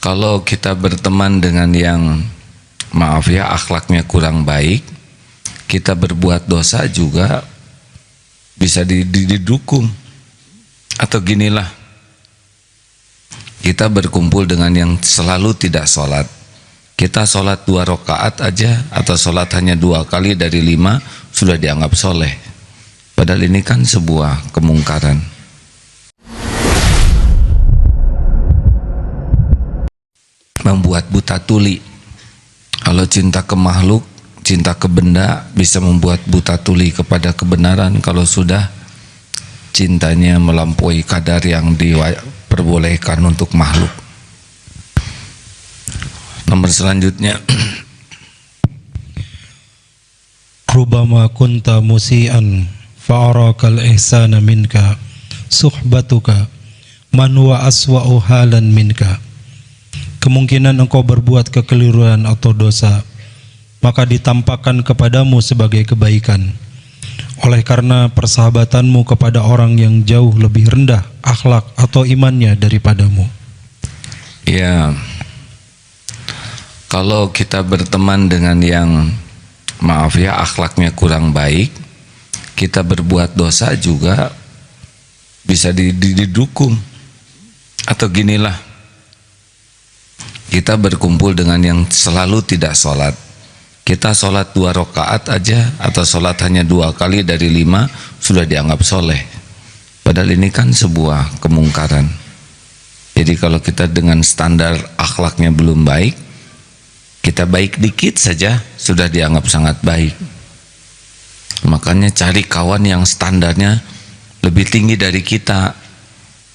Kalau kita berteman dengan yang maaf ya akhlaknya kurang baik, kita berbuat dosa juga bisa didukung. Atau ginilah, kita berkumpul dengan yang selalu tidak sholat. Kita sholat 2 rakaat aja atau sholat hanya 2 kali dari 5 sudah dianggap soleh. Padahal ini kan sebuah kemungkaran. Membuat buta tuli. Kalau cinta ke makhluk, cinta ke benda bisa membuat buta tuli kepada kebenaran. Kalau sudah cintanya melampaui kadar yang diperbolehkan untuk makhluk. Nomor selanjutnya, Rubama kunta musian fa'arakal ihsana minka suhbatuka man wa aswa'u halan minka. Kemungkinan engkau berbuat kekeliruan atau dosa, maka ditampakkan kepadamu sebagai kebaikan. Oleh karena persahabatanmu kepada orang yang jauh lebih rendah akhlak atau imannya daripadamu. Ya, kalau kita berteman dengan yang maaf ya akhlaknya kurang baik, kita berbuat dosa juga bisa didukung. Atau ginilah, kita berkumpul dengan yang selalu tidak sholat. Kita sholat 2 rakaat aja atau sholat hanya 2 kali dari 5 sudah dianggap soleh. Padahal ini kan sebuah kemungkaran. Jadi kalau kita dengan standar akhlaknya belum baik, kita baik dikit saja sudah dianggap sangat baik. Makanya cari kawan yang standarnya lebih tinggi dari kita,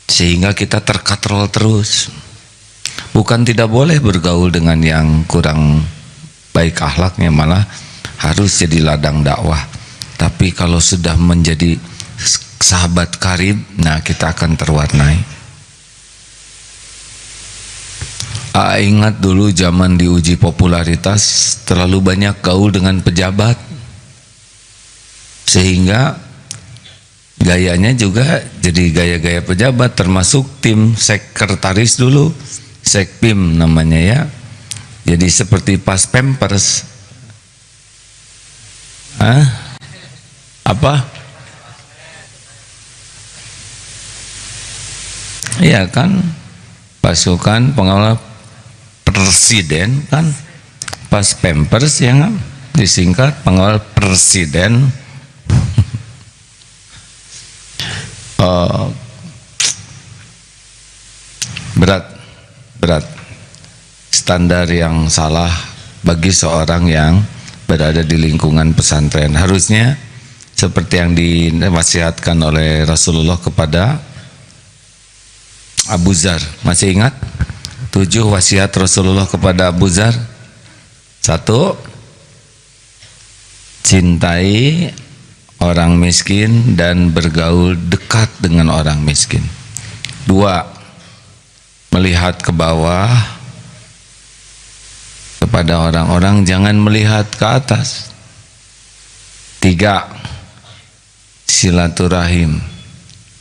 sehingga kita terkatrol terus. Bukan tidak boleh bergaul dengan yang kurang baik akhlaknya, malah harus jadi ladang dakwah. Tapi kalau sudah menjadi sahabat karib, nah kita akan terwarnai. Ingat dulu zaman diuji popularitas, terlalu banyak gaul dengan pejabat, sehingga gayanya juga jadi gaya-gaya pejabat, termasuk tim sekretaris dulu, sekpim namanya ya. Jadi seperti pas pampers. Apa? Iya kan, pasukan pengawal presiden kan, pas pampers yang disingkat pengawal presiden. berat standar yang salah bagi seorang yang berada di lingkungan pesantren. Harusnya seperti yang dinasihatkan oleh Rasulullah kepada Abu Dzar. Masih ingat 7 wasiat Rasulullah kepada Abu Dzar? 1, cintai orang miskin dan bergaul dekat dengan orang miskin. 2, melihat ke bawah kepada orang-orang, jangan melihat ke atas. 3, silaturahim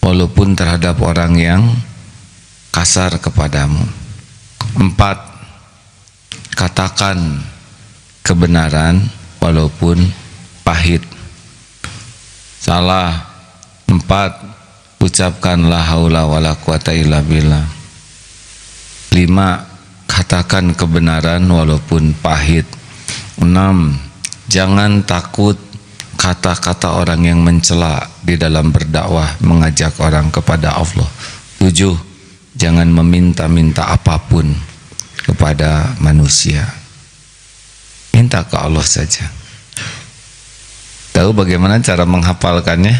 walaupun terhadap orang yang kasar kepadamu. 4, katakan kebenaran walaupun pahit. Salah. 4, ucapkan la haula wala quwata illa billah. 5, katakan kebenaran walaupun pahit. 6, jangan takut kata-kata orang yang mencela di dalam berdakwah mengajak orang kepada Allah. 7, jangan meminta-minta apapun kepada manusia. Minta ke Allah saja. Tahu bagaimana cara menghafalkannya?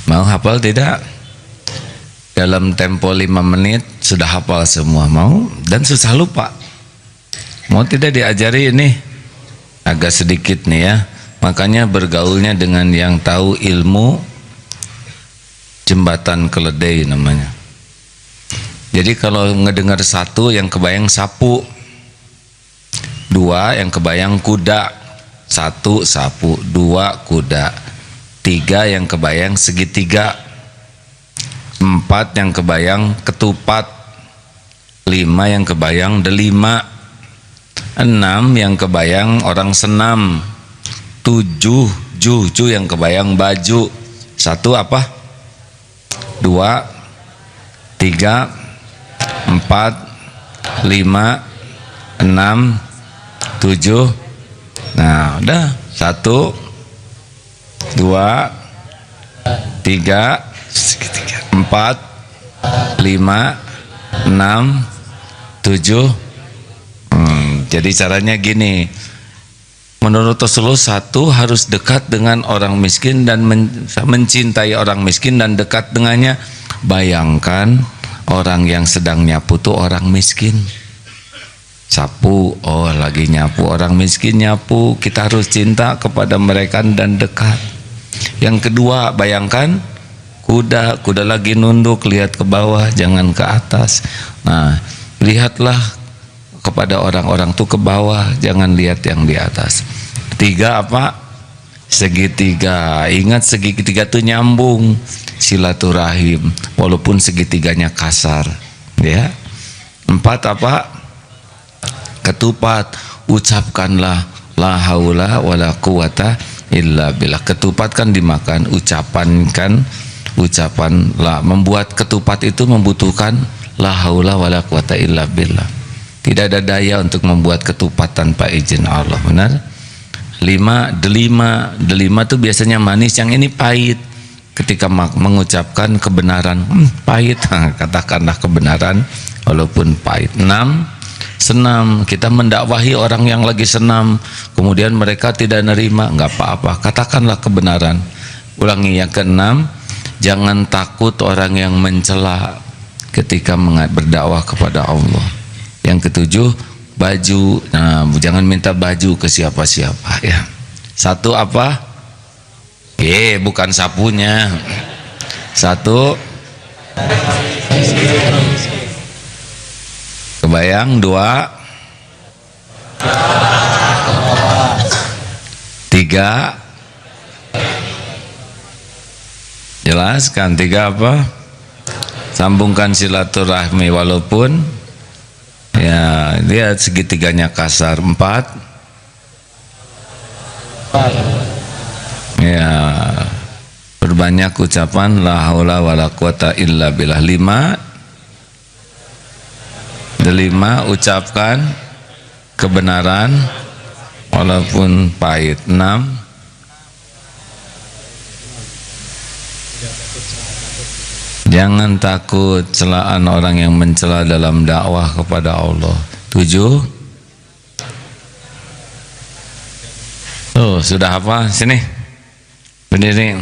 Mau hafal tidak? Dalam tempo 5 menit sudah hafal semua. Mau? Dan susah lupa. Mau tidak diajari ini? Agak sedikit nih ya. Makanya bergaulnya dengan yang tahu ilmu, jembatan keledai namanya. Jadi kalau ngedengar 1 yang kebayang sapu, 2 yang kebayang kuda, 1 sapu, 2 kuda, 3 yang kebayang segitiga, 4 yang kebayang ketupat, 5 yang kebayang delima, 6 yang kebayang orang senam, 7 juju yang kebayang baju. 1 apa? 2 3 4 5 6 7. Nah udah 1 2 3 4 5 6 7. Jadi caranya gini, menurut Rasulullah, 1 harus dekat dengan orang miskin dan mencintai orang miskin dan dekat dengannya. Bayangkan orang yang sedang nyapu tuh orang miskin, sapu, oh lagi nyapu orang miskin nyapu, kita harus cinta kepada mereka dan dekat. Yang kedua, bayangkan kuda lagi nunduk, lihat ke bawah jangan ke atas. Nah lihatlah kepada orang-orang tuh ke bawah, jangan lihat yang di atas. 3 apa? Segitiga. Ingat segitiga tuh nyambung, silaturahim, walaupun segitiganya kasar, ya. 4 apa? Ketupat. Ucapkanlah la haula wala quwata illa billah. Ketupat kan dimakan, ucapan la. Membuat ketupat itu membutuhkan la haula wala quwata illa billah. Tidak ada daya untuk membuat ketupat tanpa izin Allah, benar? 5 delima tuh biasanya manis, yang ini pahit. Ketika mengucapkan kebenaran, pahit, katakanlah kebenaran walaupun pahit. 6 senam, kita mendakwahi orang yang lagi senam, kemudian mereka tidak nerima, nggak apa-apa, katakanlah kebenaran. Ulangi yang ke-6, jangan takut orang yang mencela ketika berdakwah kepada Allah. Yang ke-7, baju. Nah, jangan minta baju ke siapa-siapa, ya. 1 apa? Bukan sapunya. 1 kebayang. 2 3 jelaskan. 3 apa? Sambungkan silaturahmi walaupun, ya, lihat segitiganya kasar. 4 ya, perbanyak ucapan la haula wala quwata illa billah. 5 ucapkan kebenaran walaupun pahit. 6 jangan takut celaan orang yang mencela dalam dakwah kepada Allah. 7 sudah apa? Sini berdiri,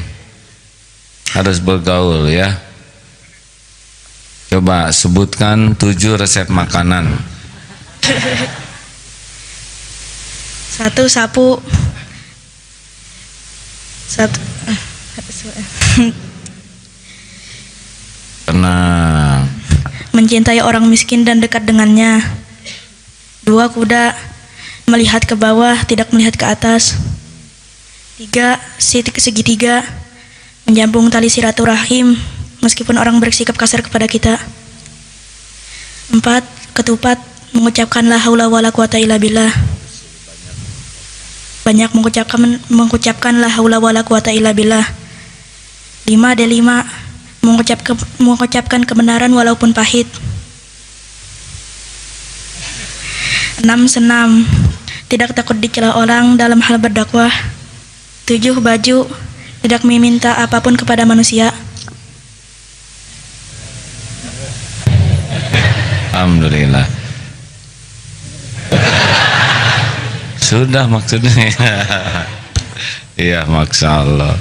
harus bergaul, ya. Coba sebutkan 7 resep makanan. 1 sapu. 1 tenang, mencintai orang miskin dan dekat dengannya. 2 kuda, melihat ke bawah tidak melihat ke atas. 3 segitiga, menyambung tali silaturahim meskipun orang bersikap kasar kepada kita. 4 ketupat, mengucapkan la haula wala quwata illa billah. Banyak mengucapkan la haula wala quwata illa billah. 5 delima, mengucapkan kebenaran walaupun pahit. 6 senam, tidak takut dicela orang dalam hal berdakwah. 7 baju, tidak meminta apapun kepada manusia. Alhamdulillah. Sudah maksudnya. Iya, Masya Allah.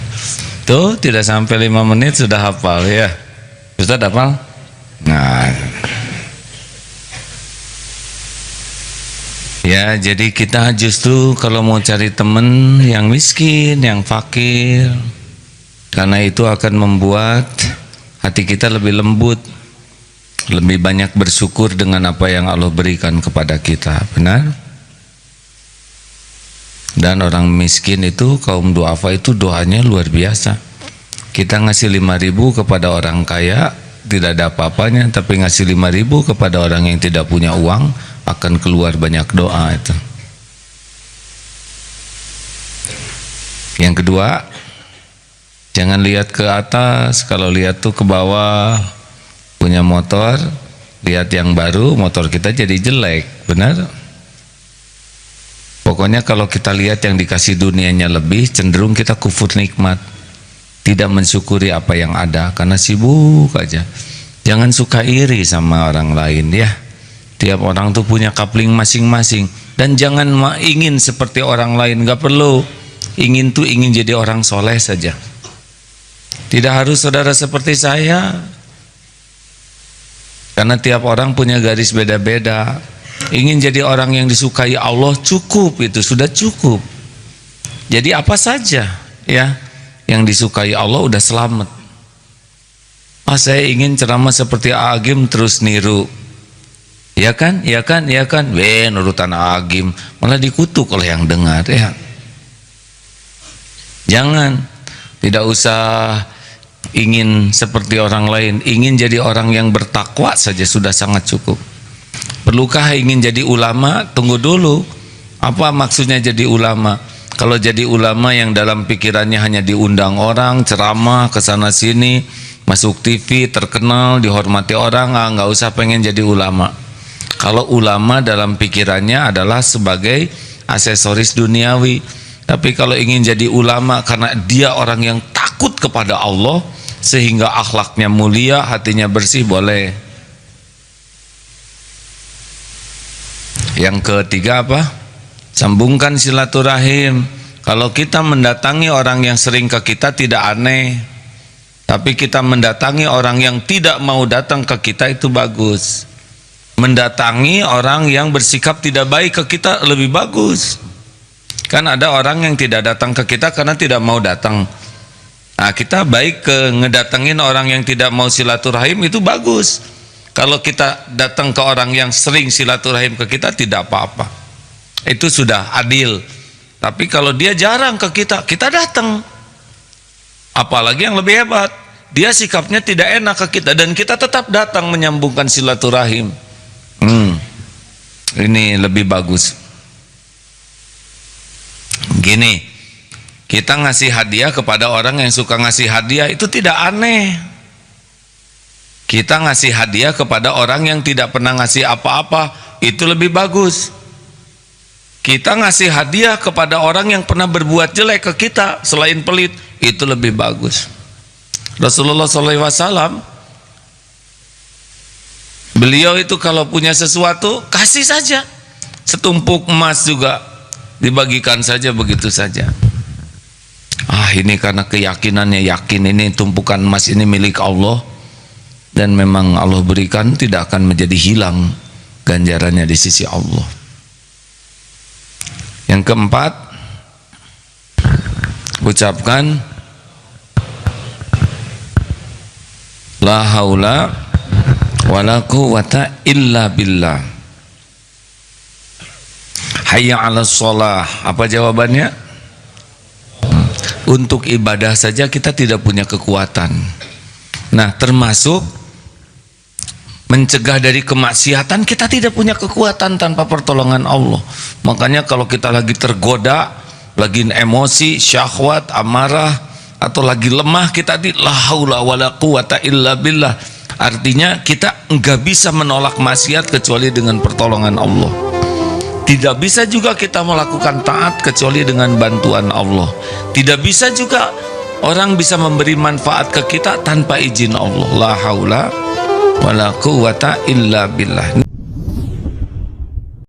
Tuh tidak sampai 5 menit sudah hafal, ya. Ustaz hafal? Nah, ya, jadi kita justru kalau mau cari teman yang miskin, yang fakir, karena itu akan membuat hati kita lebih lembut, lebih banyak bersyukur dengan apa yang Allah berikan kepada kita, benar? Dan orang miskin itu, kaum duafa itu doanya luar biasa. Kita ngasih 5.000 kepada orang kaya, tidak ada apa-apanya, tapi ngasih 5.000 kepada orang yang tidak punya uang akan keluar banyak doa itu. Yang kedua, jangan lihat ke atas. Kalau lihat tuh ke bawah. Punya motor, lihat yang baru, motor kita jadi jelek, benar? Pokoknya kalau kita lihat yang dikasih dunianya lebih, cenderung kita kufur nikmat, tidak mensyukuri apa yang ada karena sibuk aja. Jangan suka iri sama orang lain ya. Tiap orang tuh punya kapling masing-masing, dan jangan ingin seperti orang lain, gak perlu. Ingin jadi orang soleh saja. Tidak harus saudara seperti saya. Karena tiap orang punya garis beda-beda. Ingin jadi orang yang disukai Allah, cukup, itu sudah cukup. Jadi apa saja ya yang disukai Allah udah selamat. Saya ingin ceramah seperti Agim, terus niru. Ya kan? Nurutan Agim, malah dikutuk oleh yang dengar ya. Jangan, tidak usah ingin seperti orang lain, ingin jadi orang yang bertakwa saja sudah sangat cukup. Perlukah ingin jadi ulama? Tunggu dulu, apa maksudnya jadi ulama? Kalau jadi ulama yang dalam pikirannya hanya diundang orang, ceramah kesana sini, masuk TV, terkenal, dihormati orang, nggak usah pengen jadi ulama. Kalau ulama dalam pikirannya adalah sebagai aksesoris duniawi. Tapi kalau ingin jadi ulama karena dia orang yang takut kepada Allah, sehingga akhlaknya mulia, hatinya bersih, boleh. Yang ketiga apa? Sambungkan silaturahim. Kalau kita mendatangi orang yang sering ke kita tidak aneh, tapi kita mendatangi orang yang tidak mau datang ke kita itu bagus. Mendatangi orang yang bersikap tidak baik ke kita lebih bagus. Kan ada orang yang tidak datang ke kita karena tidak mau datang. Nah, kita baik ke ngedatengin orang yang tidak mau silaturahim, itu bagus. Kalau kita datang ke orang yang sering silaturahim ke kita tidak apa-apa, itu sudah adil. Tapi kalau dia jarang ke kita, kita datang. Apalagi yang lebih hebat, dia sikapnya tidak enak ke kita dan kita tetap datang menyambungkan silaturahim. Ini lebih bagus. Gini, kita ngasih hadiah kepada orang yang suka ngasih hadiah itu tidak aneh. Kita ngasih hadiah kepada orang yang tidak pernah ngasih apa-apa, itu lebih bagus. Kita ngasih hadiah kepada orang yang pernah berbuat jelek ke kita selain pelit, itu lebih bagus. Rasulullah SAW, beliau itu kalau punya sesuatu kasih saja. Setumpuk emas juga dibagikan saja begitu saja. Ini karena keyakinannya, yakin ini tumpukan emas ini milik Allah, dan memang Allah berikan, tidak akan menjadi hilang ganjarannya di sisi Allah. Yang keempat, ucapkan la haula wala quwata illa billah. Hayya 'alas shalah. Apa jawabannya? Untuk ibadah saja kita tidak punya kekuatan. Nah, termasuk mencegah dari kemaksiatan, kita tidak punya kekuatan tanpa pertolongan Allah. Makanya kalau kita lagi tergoda, lagi emosi, syahwat, amarah, atau lagi lemah, kita la haula wala quwata illa billah. Artinya kita enggak bisa menolak maksiat kecuali dengan pertolongan Allah. Tidak bisa juga kita melakukan taat kecuali dengan bantuan Allah. Tidak bisa juga orang bisa memberi manfaat ke kita tanpa izin Allah. La haula wala quwata illa billah.